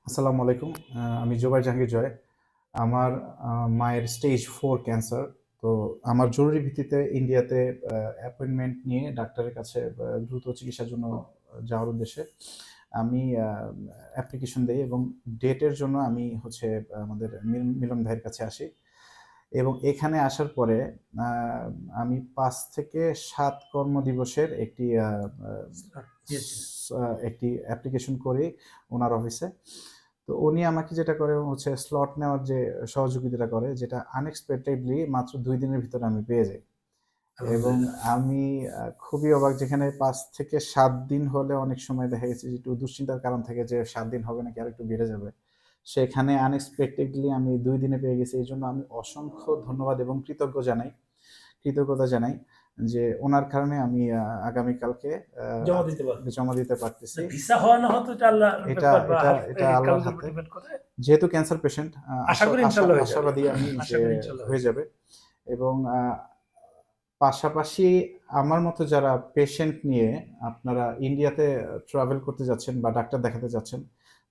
আসসালামু আলাইকুম। আমি জুবাইর জাহাঙ্গীর জয়। আমার মায়ের স্টেজ 4 ক্যান্সার। তো আমার জরুরি ভিত্তিতে ইন্ডিয়াতে অ্যাপয়েন্টমেন্ট নিয়ে ডাক্তারের কাছে দ্রুত চিকিৎসার জন্য যাওয়ার উদ্দেশ্যে আমি অ্যাপ্লিকেশন দেই এবং ডেটের জন্য আমি হচ্ছে আমাদের মিলন ভাইয়ের কাছে আসি এবং এখানে আসার পরে আ আমি ৫ থেকে ৭ কর্মদিবসের একটি অ্যাপ্লিকেশন করি উনার অফিসে। তো উনি আমাকে যেটা করে হচ্ছে স্লট নেওয়ার যে সহযোগিতাটা করে, যেটা আনএক্সপেক্টেডলি মাত্র ২ দিনের ভিতরে আমি পেয়ে যাই। এবং আমি খুবই অবাক, যেখানে ৫ থেকে ৭ দিন হলে অনেক সময় দেখা গেছে যে একটু দুশ্চিন্তার কারণ থাকে যে ৭ দিন হবে নাকি আরেকটু বেড়ে যাবে। সেখানে আনএক্সপেক্টেডলি আমি ২ দিনে পেয়ে গেছি। এজন্য আমি অসংখ্য ধন্যবাদ এবং কৃতজ্ঞতা জানাই যে ওনার কারণে আমি আগামীকালকে জমা দিতে পারতেছি। ভিসা হওয়া না হতো এটা আল্লাহর হাতে। যেহেতু ক্যান্সার পেশেন্ট, আশাবাদী আমি যে হয়ে যাবে। এবং পাশাপাশি আমার মতো যারা পেশেন্ট নিয়ে আপনারা ইন্ডিয়াতে ট্রাভেল করতে যাচ্ছেন বা ডাক্তার দেখাতে যাচ্ছেন,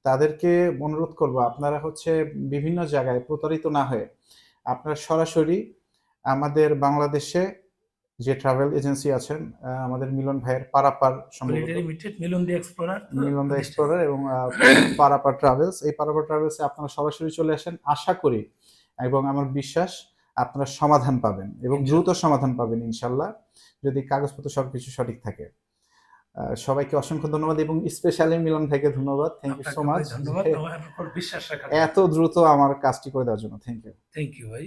তাদেরকে অনুরোধ করব আপনারা হচ্ছে বিভিন্ন জায়গায় প্রতারিত না হয়ে আপনারা সরাসরি আমাদের বাংলাদেশে যে ট্রাভেল এজেন্সি আছেন, আমাদের মিলন ভাইয়ের পারাপার মিলন দি এক্সপ্লোরার এবং পারাপার ট্রাভেলস, এই পারাপার ট্রাভেলসে আপনারা সরাসরি চলে আসেন। আশা করি এবং আমার বিশ্বাস আপনারা সমাধান পাবেন এবং দ্রুত সমাধান পাবেন ইনশাল্লাহ, যদি কাগজপত্র সবকিছু সঠিক থাকে। সবাইকে অসংখ্য ধন্যবাদ এবং স্পেশালি মিলন ভাইকে ধন্যবাদ। থ্যাংক ইউ সো মাচ, এত দ্রুত আমার কাজটি করে দেওয়ার জন্য। থ্যাংক ইউ ভাই।